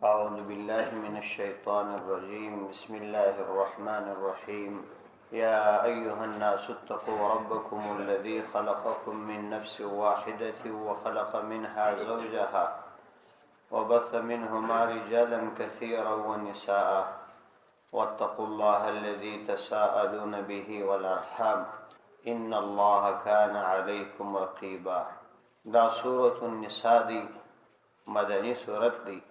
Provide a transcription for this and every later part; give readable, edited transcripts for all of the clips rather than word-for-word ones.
أعوذ بالله من الشيطان الرجيم. بسم الله الرحمن الرحيم. يا أيها الناس اتقوا ربكم الذي خلقكم من نفس واحدة وخلق منها زوجها وبث منهما رجالا كثيرا ونساء واتقوا الله الذي تساءلون به والأرحام إن الله كان عليكم رقيبا. دا سورة النساء دي مدني سورة دي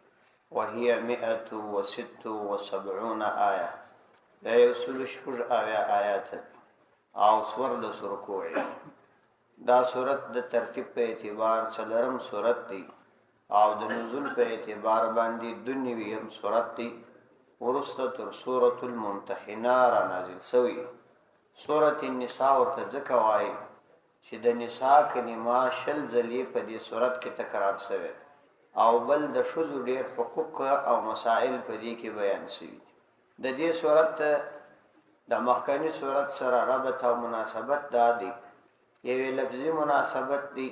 وهي 176 آية. دا يوصل شپږ آيات او سور د سرکوعي. دا سورت د ترتیب په اعتبار څلورم سورت دی او د نزول په اعتبار باندې دنیویم سورت دی. ورسته تر سورة الممتحنه را نازل شوی. سورة النساء ورته ځکه وایي چې د نساء کلمه شل ځلې په دې سورت کې تکرار شوی او بل د ښځو ډېر حقوق او مسائل په دې کې بیان شوي. د دې سورت د مخکنی سورت سره ربط او مناسبت دا دی، یوې لفظي مناسبت دی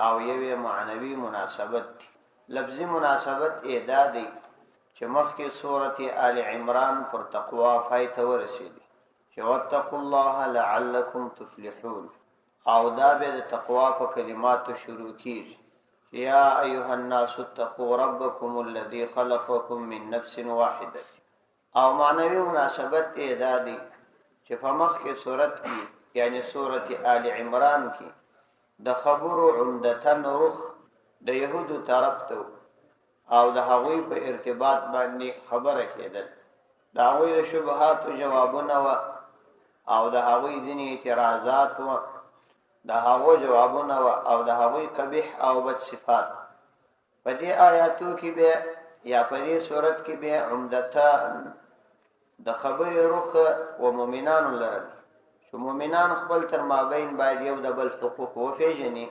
او یوې معنوي مناسبت دی. لفظي مناسبت دا دی چې مخکې سورت آل عمران پر تقوا پای ته ورسېدي چې واتقوا الله لعلکم تفلحون، او دا به د تقوا په کلماتو شروع کیږي. يا أيها الناس اتقوا ربكم الذي خلقكم من نفس واحدة. او معنوي مناسبت دا دی چې په مخکې صورت کې یعنی سورة آل عمران کې د خبرو عمدتن رخ د يهودو طرف ته او د هغوی په ارتباط باندې خبره کېدل. د هغوی د شبهاتو جوابونه او د هغوی ځینې اعتراضات د هغو جوابونه او د هغوی قبیح او بد صفات. په دې آیاتو کې به یا په دې صورت کې به عمدتا د خبرې رخ و مؤمنانو لرل چې مؤمنان خپل تر مابین باید یو د بل حقوق وپېژني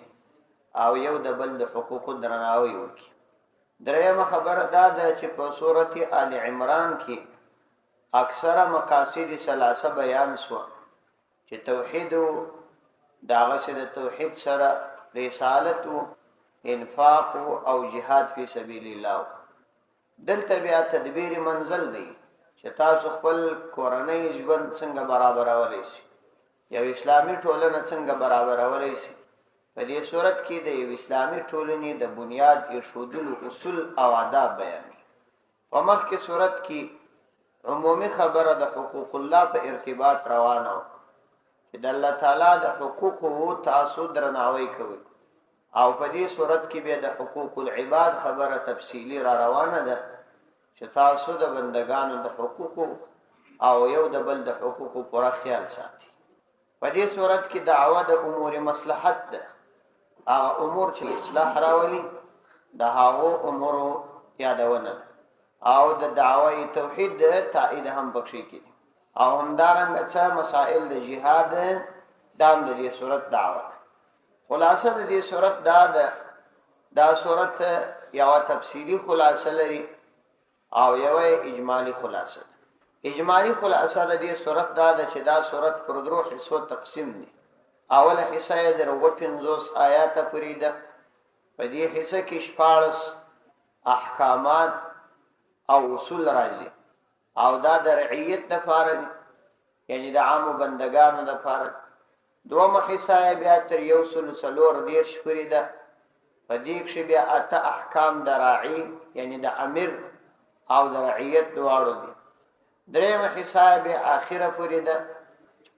او یو د بل د حقوقو درناوی وکړي. درېیمه خبره دا ده چې په سورت آل عمران کې اکثره مقاصد ثلاثه بیان شوه چې توحید داغه سره توحید سره رسالت او انفاق او جهاد فی سبیل الله. دلته بیا تدبیر منزل دی چې تاسو خپل کورنۍ ژوند څنګه برابرولای شئ، یو اسلامی ټولنه څنګه برابرولای شئ. په دې صورت کې د یو اسلامی ټولنې د بنیاد ایښودلو اصول او آداب بیان دي. په مخکې صورت کې عمومي خبره د حقوق الله په ارتباط روانه و چې د الله تعالی د حقوقو تاسو درناوی کوئ، او په دې صورت کې به د حقوق العباد خبره تفصیلی را روانه ده چې تاسو د بندگانو د حقوقو او یو د بل د حقوقو پوره خیال ساتي. په دې صورت کې دعوه د امور مصلحت ده، هغه امور چې اصلاح راولي د هغو امورو یادونه ده، او د دعوه توحید تایید هم پکې کیږي، او همدارنګه څه مسائل د جهاد دام د دې صورت دعوت. خلاصه د دې صورت دا صورت یو تفصیلی خلاصه لري او یو اجمالی خلاصه. اجمالی خلاصه د دې صورت دا چې دا صورت پر درو حصو تقسیم دي. اوله حصہ یې د 50 آیات پورې ده. په دې حصہ کې 14 احکامات او اصول راځي، او دا د رعیت د فارغ یعنی د عام بندگانو د فارغ. دومره حصہ بیا تر 140 پورې ده. په دې کې بیا 8 احکام د راعي یعنی د امیر او د رعیت دواړو دي. درېمه حصہ بیا اخره پورې ده،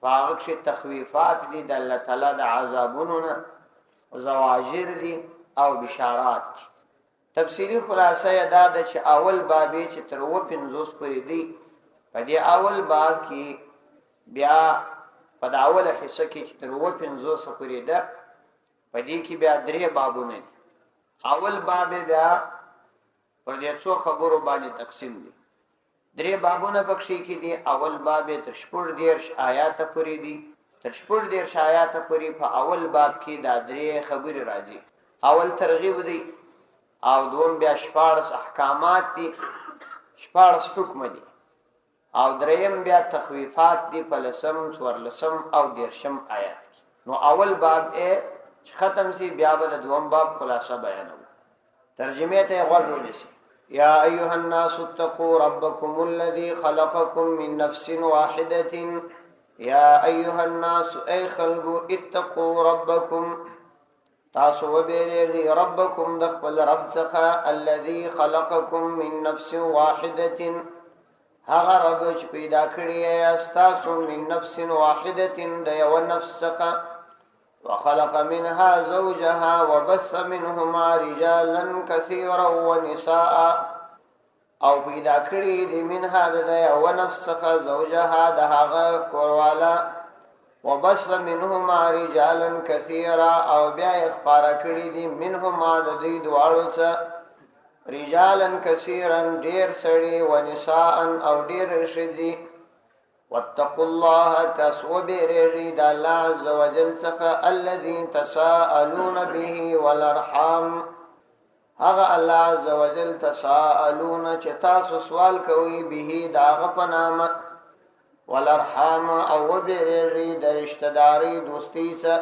په هغه کې تخویفات دي د الله تعالی د عذابونو نه، زواجر دي او بشارات دي. تفصیلی خلاصه دا ده چې اول باب چې تر 50 پورې دی. په دې اول باب کې بیا په دا اوله حصہ کې چې تر 50 پورې ده، په دې کې بیا 3 بابونه دي. اول باب بیا پر دې څو خبرو باندې تقسیم دي. 3 بابونه پکې کې دي. اول باب تر 14 آیات پورې دي. تر 14 آیات پورې په اول باب کې دا 3 خبرې راځي. اول ترغیب دی، او دوم بیا 14 احکامات دي، 14 حکم دي، او دریم بیا تخویفات دي په 14 او 13 آیات کې. نو اول باب ختم سی بیا به د دوم باب خلاصه بیانو. ترجمه ته غوږ ونیسئ. يا أيها الناس اتقوا ربكم الذي خلقكم من نفس واحدة يا أيها الناس أي خلقوا اتقوا ربكم تاسو وبيري ربكم دخل رب سخا الذي خلقكم من نفس واحدة هغه رب چې پیدا کړی استاسو من نفس واحدة د یو نفس څخه وخلق منها زوجها وبث منهما رجالا كثيرا ونساء او پیدا کړی دی منها د یو نفس څخه زوجها د هغه کوروالا وبث منهما رجالا كثيرا او بیا اخبار کړی دی منهما د دې دواړو څخه رجالا كثيرا ډیر سړي ونساء او ډیر ښځې واتقوا الله تسوبري د الله عز وجل څخه الذي تساءلون به والارحام هغه الله عز وجل تساءلون چې تاسو سوال کوي به داغه په نامه والارحام او وبري د رشتہ داري دوستي څخه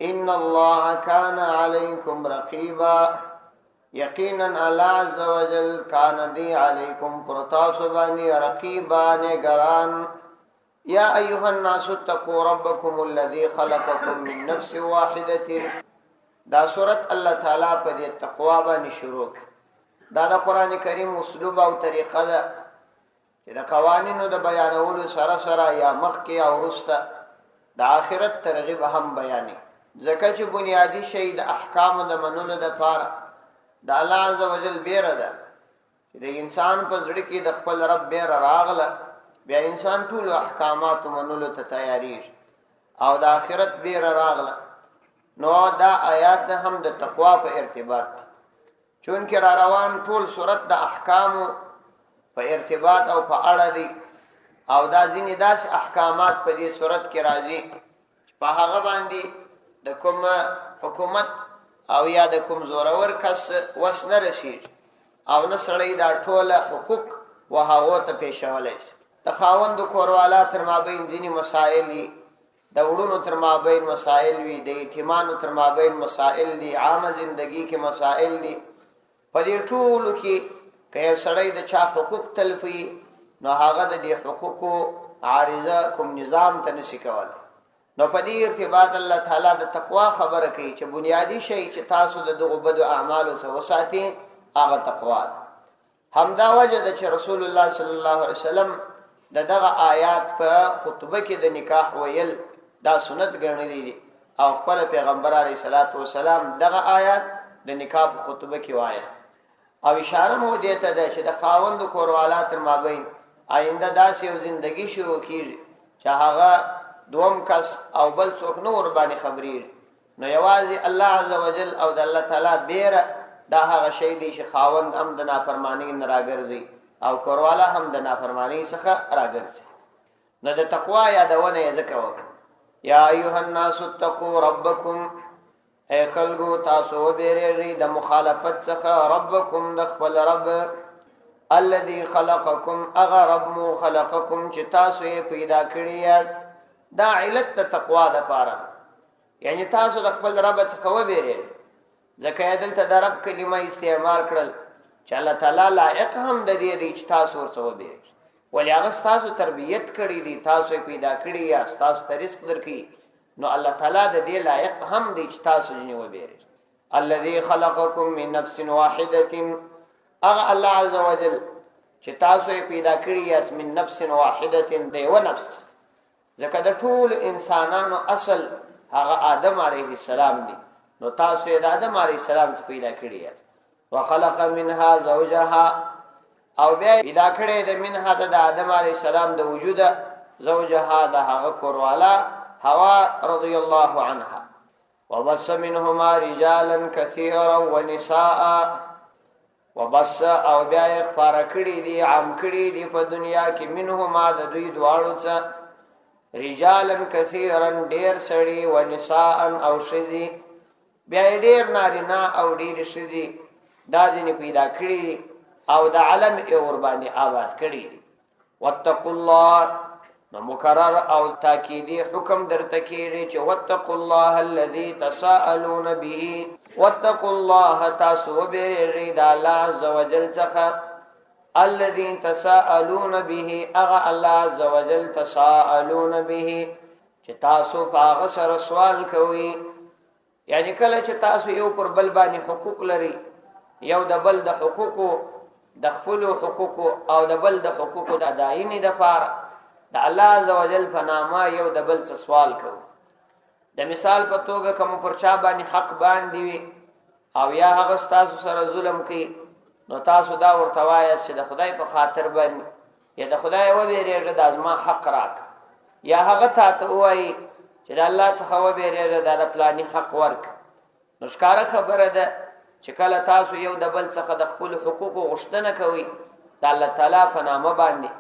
ان الله كان عليكم رقيبا یقینا الله عز وجل كان دی عليكم پرتاسبانی رقيبا نگران يا أيها الناس اتقوا ربكم الذي خلقكم من نفس واحدة دا سورة الله تعالی په دې تقوا باندې شروع دا د قران کریم اسلوب او طریقه ده چې د قوانینو د بیانولو سره سره یا مخکې او وروسته د آخرت ترغیب هم بیانې ځکه چې بنیادی شی د احکام د منلو د فار د الله عز وجل بیره ده چې د انسان په زړه کې د خپل رب بیره راغله بیا انسان ټول احکامات منلو ته تیاری او د آخرت بیره راغله نو دا آیات هم د تقوا په ارتباط چون کې را روان ټول صورت د احکام په ارتباط او په اړه دي او دا ځینې داس احکامات په دې صورت کې راځي په هغه باندې د کوم حکومت او یا د کوم زورور کس وس نه رسیږي او نه سړی دا ټول حقوق وهغه ته پیښولای شي د خاوند کوروالا تر مابین ځینې مسائل دي د وړونو تر مابین مسائل وي د یتیمانو تر مابین مسائل دي عامه زندگی کې مسائل دي په دې ټولو کې که سړی د چا حقوق تلفي نو هغه د دې حقوقو عارضه کوم نظام ته نشي کولای نو په دې ارتباط الله تعالی د تقوا خبره کوي چې بنیادی شی چې تاسو د دغه بدو اعمالو څخه وساتئ هغه تقوا ده همدا وجه ده چې رسول الله صلی الله علیه وسلم دغه آیات په خطبه کې د نکاح ویل دا سنت ګڼلې دي او خپل پیغمبر علیه الصلاۃ والسلام دغه آیات د نکاح په خطبه کې وایي او اشاره مو دې ته ده چې د خاوند کوروالا تر مابین آینده داسې یو ژوندۍ شروع کیږي چې هغه دوم کس او بل څوک نور باندې خبري نو یوازې الله عزوجل او د الله تعالی بیره دا هغه شی دی چې خاوند هم د نافرمانی نه راګرځي او کوروالا هم د نافرمانی څخه راګرځي نو د تقوا یادونه ذکر وکړه یا ایها الناس اتقوا ربکم اے خلقو تاسو وبېریږئ د مخالفت څخه ربکم د خپل رب الذي خلقکم اغه رب مو خلقکم چې تاسو یې پیدا کړی یاست دا علت د تقوا د پاره یعنی تاسو د خپل رب څخه وبېریږئ ځکه دلته د رب کلمه استعمال کړل چې الله تعالی لایق هم د دې دی چې تاسو ورڅ وبېریږئ ولی هغه تاسو تربیت کړی دي تاسو پیدا کړی یا تاسو ته رزق درکړي نو الله تعالی د دې لایق هم دی چې تاسو جنې وبېریږئ الذي خلقکم من نفس واحده اغه الله عز وجل چې تاسو پیدا کړی یاست من نفس واحده د یو نفس ځکه د ټول انسانانو اصل هغه آدم علیه السلام دی نو تاسو د آدم علیه السلام څخه پیدا کړی یاست وخلق منها زوجها او بیا پیدا کړی د منها د آدم علیه السلام د وجود زوجها د هغه کوروالا حوا رضی الله عنها وبث منهما رجالا كثيرا ونساء وبث او بیا اخبار کړی دي عام کړی دي په دنیا کې منهما د دوی دواړو څخه رجالا كثيرا ډیر سړي ونساء او شذي بیا ډیر نارینه او ډیر شذي دا ځنې پیدا کړی او د علم اور باندې آباد کړی واتقوا الله نو مکرر او تاکیدی حکم درته کیږي چې واتقوا الله الذي تساءلون به واتقوا الله تاسو وبيري د الله عز وجل څخه الذين تساءلون به اغا الله عز وجل تساءلون به چې تاسو په هغه سره سوال کوئ. یعنی کله چې تاسو یو پر بل باندې حقوق لري، یو د بل د حقوقو د خپل حقوقو او د بل د حقوقو د اداینې د پاره د الله عز وجل په نامه یو د بل څه سوال کوو. د مثال په توګه کوم پر چا باندې حق باندې وي او یا هغه تاسو سره ظلم کوي، نو تاسو دا ورته وایاست چې د خدای په خاطر باندې یا د خدای وبېرېږه د ازما حق راک، یا هغه ته وایي چې د الله څخه وبېرېږه د پلاني حق ورک. نو ښکاره خبره ده چې کله تاسو یو د بل څخه د خپل حقوقو غوښتنه کوئ د الله تعالی په نامه باندې،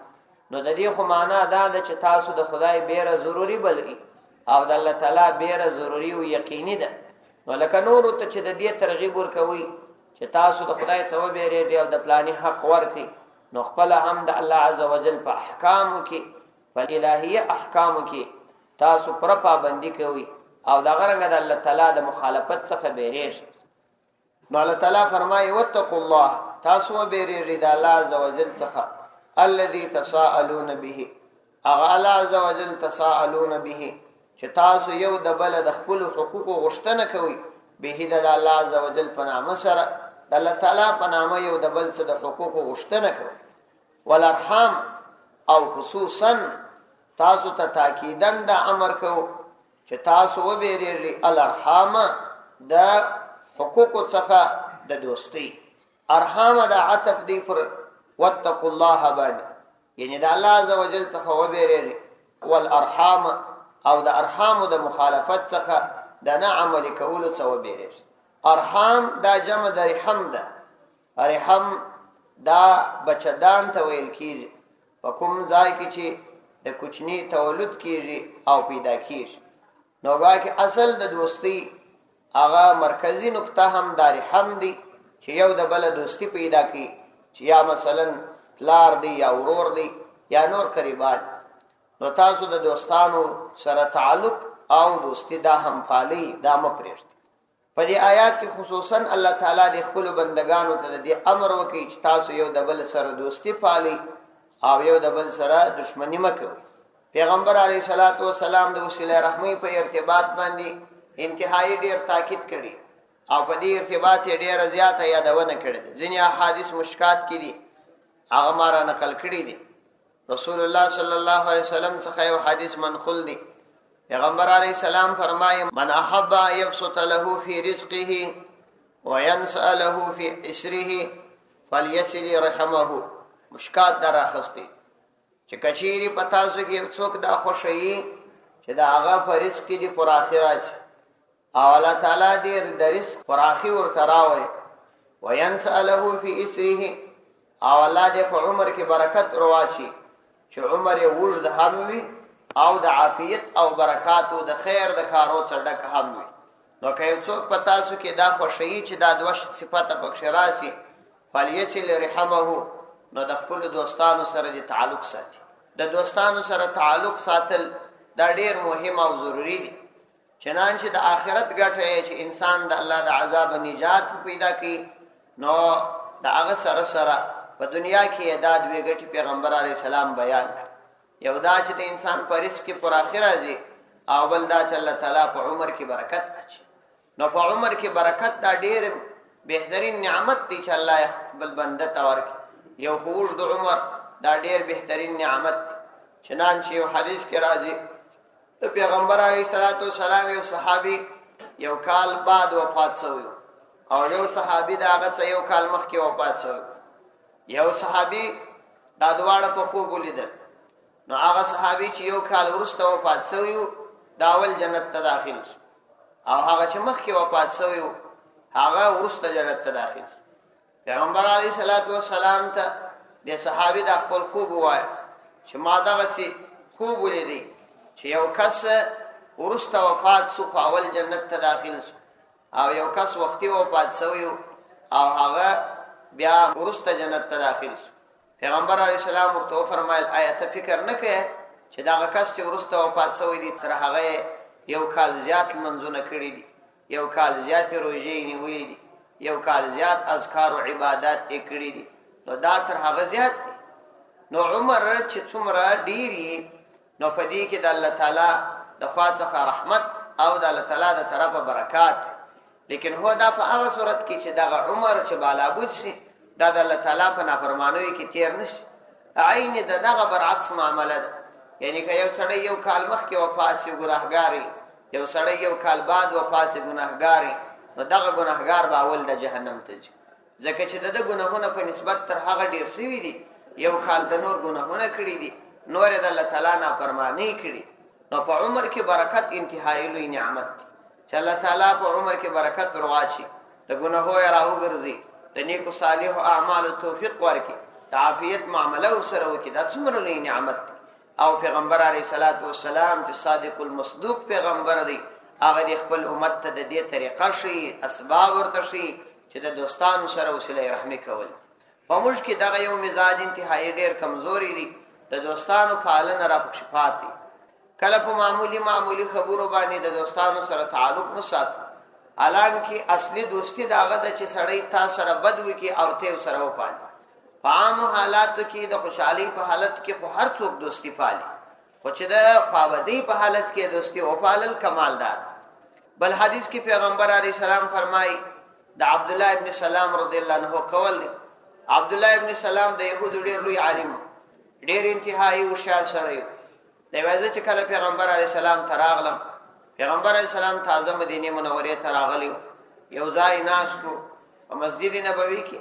نو د دې خو معنا دا ده چې تاسو د خدای بیره ضروري بلئ او د الله تعالی بیره ضروري او یقیني ده. نو لکه نورو ته چې د دې ترغیب ورکوي چې تاسو د خدای څخه وبېرېږئ او د پلاني حق ورکړئ، نو خپل هم د الله عز وجل په احکامو کې په الهیه احکامو کې تاسو پر پابندي کوئ او د غرنګ د الله تعالی د مخالفت څخه بیریږئ. نو الله تعالی فرمایي واتقوا الله تاسو وبېرېږئ د الله عز وجل څخه الذي تساءلون به اغه الله عز وجل تساءلون به چې تاسو یو د بل د خپل حقوقو غوښتنه کوئ به د الله عز وجل په نامه سره د الله تعالی په نامه یو د بل څه د حقوقو غوښتنه کوئ. والارحام او خصوصا تاسو ته تاکیداً دا امر کوو چې تاسو وبېرېږئ الارحام د حقوقو څخه د دوستۍ. ارحام د عطف دی پر واتقوا الله باندې، یعنی د الله عز وجل څخه وبېرېږئ. والارحام او د ارحام د مخالفت څخه د نه عمل کولو څخه وبېرېږئ. ارحام دا جمع د رحم ده. رحم دا بچدان ته ویل کیږي په کوم ځای کې چې د کوچنی تولد کیږي او پیدا کیږي. نو واکه اصل د دوستی هغه مرکزی نقطه هم د رحم دی چې یو د بل دوستی پیدا کی، چې یا مثلا پلار دی یا ورور دی یا نور قریبان. نو تاسو د دوستانو سره تعلق او دوستی دا هم پالي، دا مپرېږدئ. په دې آیات کې خصوصا الله تعالی د خپل بندگانو ته د امر وکړي چې تاسو یو د بل سره دوستی پالي او یو د بل سره دښمنی مکوئ. پیغمبر علیه الصلاۃ والسلام د وسیله رحمی په ارتباط باندې انتهایی ډیر تاکید کړي او په دې ارتباط ډیر زیاته یادونه کړې ده. ځینې احادیث مشکات کې دي هغه مارا نقل کړي دي. رسول الله صلی الله علیه وسلم څخه یو حدیث منقول دی. پیغمبر علیه السلام فرمایي من احب يبسط له في رزقه وينسأ له في عسره فليصل رحمه. مشکات در اخستی چې کچيري پتا سو کې څوک دا خوشي چې دا هغه په رزق کې دي پر اخرت او الله تعالی دې د رزق پر اخر ورته راوي وينسأ له في عسره او الله دې په عمر کې برکت رواچي چې عمر یې وژد هم وي او د عافیت او برکات او د خیر د کارو څخه ډک هم وي. نو که څوک پتا سو کې دا خوشي چې دا دوه صفاته پکښ راسي فليصل رحمه، نو د خپل دوستانو سره د تعلق ساتي. د دوستانو سره تعلق ساتل دا ډیر مهم او ضروری دي. چنانچه د آخرت ګټه چې انسان د الله د عذاب نجات پیدا کوي، نو د هغه سره سره په دنیا کې دا دوی ګټي پیغمبر علی السلام بیان. یو دا چې د انسان په رزق کې پر اخر راځي او بل دا چې الله تعالی په عمر کې برکت اچي. نو په عمر کې برکت دا ډیر بهترین نعمت دی چې الله بل بنده ته ورکړي. یو خوږ د عمر دا ډیر بهترین نعمت دی. چنانچه یو حدیث کې راځي ته پیغمبر علیه السلام یو صحابي یو کال بعد وفات شوی او یو صحابي دا هغه یو کال مخکې وفات شوی. یو صحابي دا دواړه په خوب ولیدل. نو هغه صحابي چې یو کال وروسته وفات شوی دا اول جنت ته داخل شو او هغه چې مخکې وفات شوی هغه وروسته جنت ته داخل شو. پیغمبر علیه السلام ته د صحابي د خپل خوب وایي چې ما دغه سي خوب ولیدی چې یو کس ورسته وفات شو خو اول جنت ته داخل شو او یو کس وختي وفات شوی او هغه بیا ورسته جنت ته داخل شو. پیغمبر علیه السلام ورته فرمایل آیا ته فکر نه کوې چې دغه کس چې ورسته وفات شوی دی تر هغه یو کال زیات منځونه کړی دي یو کال زیات روزې نیولې دي، یو کال زیات اذکار او عبادت یې کړي دي، نو دا تر هغه زیات دي. نو عمر چې څومره ډیری، نو په دې کې د الله تعالی د خوا څخه رحمت او د الله تعالی د طرفه برکات. لیکن هو دا په هغه صورت کې چې دغه عمر چې بالابود شي، دا د الله تعالی په نافرمانیو کې تیر نشي. عین د دغه برعکس معامله ده. یعنی که یو سړی یو کال مخکې وفات شي ګناهګاري، یو سړی یو کال بعد وفات شي ګناهګاري، نو دغه ګناهګار به اول د جهنم ته ځي، ځکه چې د ګناهونه په نسبت تر هغه ډیر شوي دي. یو کال د نور ګناهونه کړي دي، نور د الله تعالی نافرمانی کړي. نو په عمر کې برکت انتهایی لوی نعمت دی چې الله تعالی په عمر کې برکت ورواچي، د ګناهو یې راوګرځي، د نیکو صالحو اعمالو توفیق ورکړي، د عافیت معامله ورسره وکړي. دا څومره لوی نعمت دی. او پیغمبر علیه الصلاۃ والسلام چې صادق المصدوق پیغمبر دی، هغه د خپل امت ته د دې طریقه شي، اسباب ورته شي چې د دوستانو سره وسیله رحمی کول. په موږ کې دغه یو مزاج انتهایی ډیر کمزوري دی، د دوستانو پالنه را پکښې پاتې. کله په معمولی خبرو باندې د دوستانو سره تعلق نه ساتي، حالانکه اصلي دوستی داغه د چې سړی تا سره بد وکړي او ته سره وپالي. په عامو حالاتو کې د خوشحالۍ په حالت کې خو هر څوک دوستی پالي، خو چې د خوابدۍ په حالت کې دوستی وپالل کمالدار. بل حدیث کې پیغمبر علیه السلام فرمایي د عبد الله ابن سلام رضی الله عنه کول دی. عبد الله ابن سلام د يهودو ډیر لوی عالم، ډیر انتهایی هوښیار سړی. د وایي چې کله پیغمبر علیه السلام تراغلم، پیغمبر علیه السلام تازه مدینه منورې ته راغلی، یو ځای ناستو په مسجد نبوي کې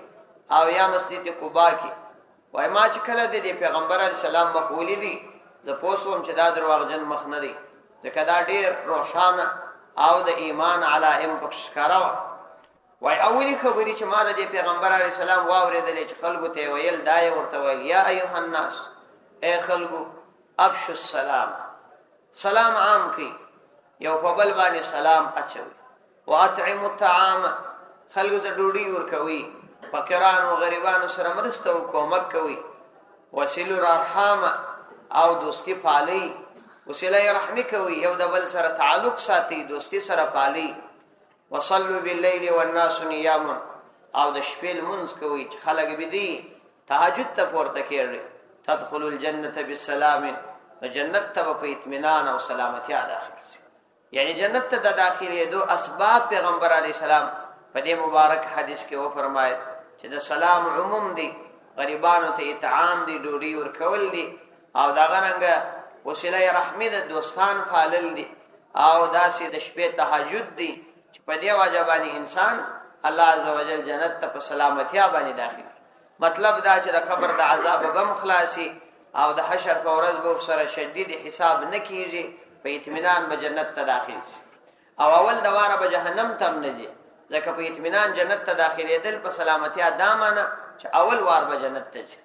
او یا مسجد قباء کې. وای ما چې کله د پیغمبر علیه السلام مخ ولیدي، زه پوه شوم چې دا درواغجن مخ نه دی، ځکه دا ډیر روښانه او د ایمان علائم پکې ښکاره وه. وای اولی خبرې چې ما د پیغمبر علیه السلام واورېدلې چې خلکو ته ویل، دا یې ورته ویل یا ایها الناس، ای خلکو افشوا السلام، سلام عام کړئ، یو په بل باندې سلام اچوي. واطعموا الطعام، خلکو ته ډوډۍ ورکوي، فقیرانو غریبانو سره مرسته او کومک کوي. وصلوا الارحام، او دوستی پالي، وصله رحمی کوي، یو د بل سره تعلق ساتي، دوستی سره پالي. وصلوا بالليل والناس نيام، او د شپې لمونځ کوي چې خلک بدي تهجد ته پورته کېږي. تدخلوا الجنه بالسلام، جنت ته په اطمینان او سلامتی داخل شي. یعنی جنت ته د داخلېدو اسباب پیغمبر علیه السلام په دې مبارک حدیث کې و فرمایي چې د سلام عموم دی، غریبانو ته اطعام دی، ډوډۍ ورکول دی، او دغه رنګه وسیله رحمی د دوستان پالل دی، او داسې د شپې تهجد دی چې په دې وجه باندې انسان الله عزوجل جنت ته په سلامتیا باندې داخلي. مطلب دا چې د قبر د عذاب به خلاصي، او د حشر په ورځ به سره شدید حساب نه کیږي، په اطمینان به جنت ته داخل شي. او اول د واره به جهنم ته نه ځي، ځکه په اطمینان جنت ته داخلېدل په سلامتیا دا معنی چې اول وار به جنت ته ځي.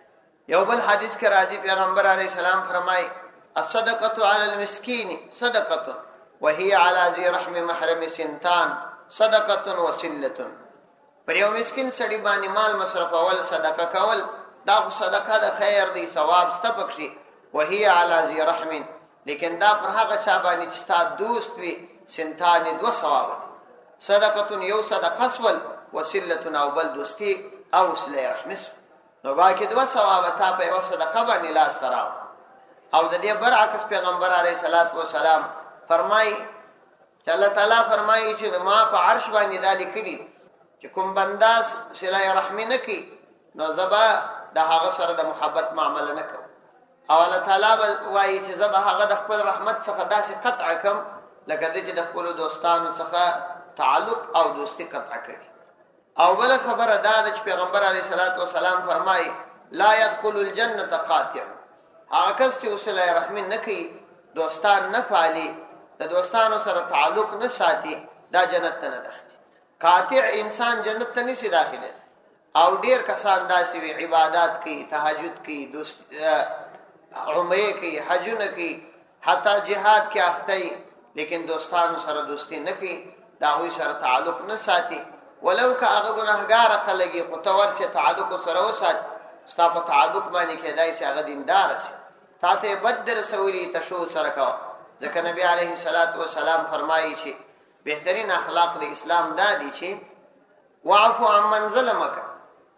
یو بل حدیث کې راځي پیغمبر علیه السلام فرمایي الصدقه علی المسکین صدقه وهي على ذي رحم محرم سنتان صدقه وسله. پر یو مسکین سړي باندې مال مصرف اول صدقه کول، دا خو صدقه د خیر دی، ثواب سته پکې. وهي على ذي رحم، لیکن دا پر هغه چا باندې چې ستا دوست وي، سنتان دو ثواب دي. صدقه یو صدقه سول، وسله او بل دوستی او صله رحم سول، نو باقي دو ثواب ته په یو صدقه باندې لاس تراو. او د دې برعکس پیغمبر علیه الصلاۃ والسلام فرمایي چې الله تعالی فرمایي چې ما په عرش باندې دالي کړي چې کوم بندا صله رحم نه کوي، نو زبا د هغه سره د محبت معامله نه کوي. او الله تعالی وایي چې زبا هغه د خپل رحمت څخه داسې قطع کم لکه د چې د خپل دوستانو څخه تعلق او دوستی قطع کړي. او بل خبره دا ده چې پیغمبر علیه الصلاۃ والسلام فرمایي لا يدخل الجنه قاطع، هغه کس چې صله رحم نه کوي، دوستان نه پالي، د دوستانو سره تعلق نه ساتي، دا جنت ته نه داخلي. قاطع انسان جنت ته نشي داخله. او ډیر کسان داسې وي عبادت کوي، تهجد کوي، دوست عمره کوي، حجونه کوي، حتی جهاد کې اخته، لیکن دوستانو سره دوستی نه کوي، دا وی سره تعلق نه ساتي. ولو که هغه ګناهګار خلګي خو ته ورسې تعلق سره وسات، ستا په تعلق باندې کېدای شي هغه دیندار شي، تا ته بد رسولي ته شو سره کوه. ځکه نبی علیه الصلاۃ والسلام فرمایي چې بهترین اخلاق د اسلام دا دي چې واعفو عمن ظلمک،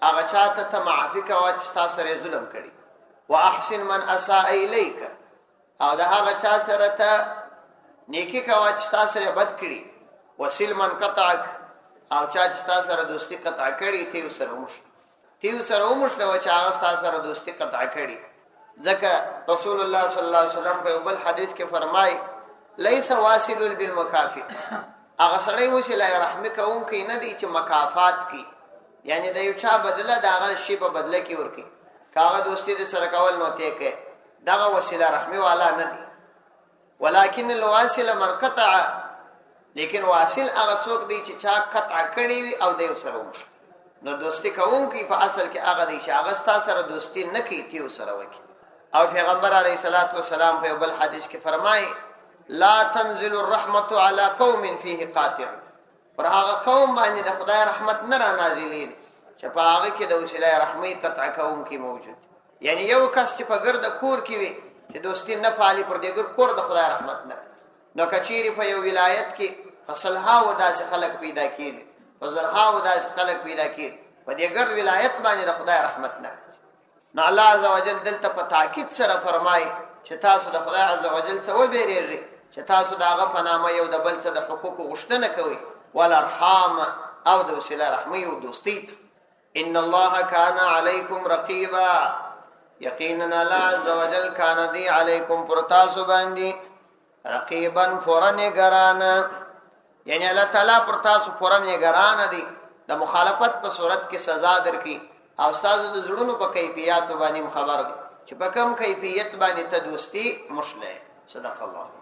هغه چاته ته معافي کوه چې تا سره ظلم کړي، واحسن من اساء الیک، او د هغه چا سره ته نیکی کوه چې تا سره بد کړي، وصل من قطعک، او چا چې تا سره دوستی قطع کړي تیو سره ومشله و چې هغه تا سره دوستی قطع کړي. ځکه رسول الله صلی الله علیه وسلم په بل حدیث کې فرمای لیس واصل بالمکافئ، هغه سړی وسیله رحمه کوونکی نه دی چې مکافات کی، یعنی د یو چا بدله د هغه شی په بدله کې ورکی، کاغه دوستی د سره کول نو ته کې دغه وسیله رحمه والا نه دی. ولکن الواصل من قطع، لیکن واصل هغه څوک دی چې چا قطع کړي وي او د یو سره ومشت، نو دوستی کوونکی په اصل کې هغه دی چې هغه ستا سره دوستی نه کوي تیو سره وکي. او پیغمبر علیه الصلاۃ والسلام په بل حدیث کې فرمایي لا تنزل الرحمه على قوم فيه قاطع، پر هغه قوم باندې د خدای رحمت نه را نازلېږي چې په هغه کې د وسیله رحمي قطع کوونکی موجود، یعنی یو کس چې په ګرد کور کې وي چې دوستی نه پالي، پر دې ګر کور د خدای رحمت نه راځي. نو کچيري په یو ولایت کې فصلها و داسې خلق پیدا کړي، وزرها و داسې خلق پیدا کړي، په دې ګرد ولایت باندې د خدای رحمت نه راځي. نو الله عز وجل دلته په تاکید سره فرمایي چې تاسو د خدای عز وجل څخه وبېریږئ، چې تاسو د هغه په نامه یو د بل څه د حقوقو غوښتنه کوئ، والارحام، او د وسیله رحمي او دوستي. ان الله کان علیکم رقیبا، یقینا الله عز وجل کان دی علیکم پر تاسو باندې رقیبا پوره نگران، یعنی الله تعالی پر تاسو پوره نگران دی، د مخالفت په صورت کې سزا درکې، او استاد د زړونو په کیفیت باندې خبر دی چې په کوم کیفیت باندې ته دوستی مشله. صدق الله.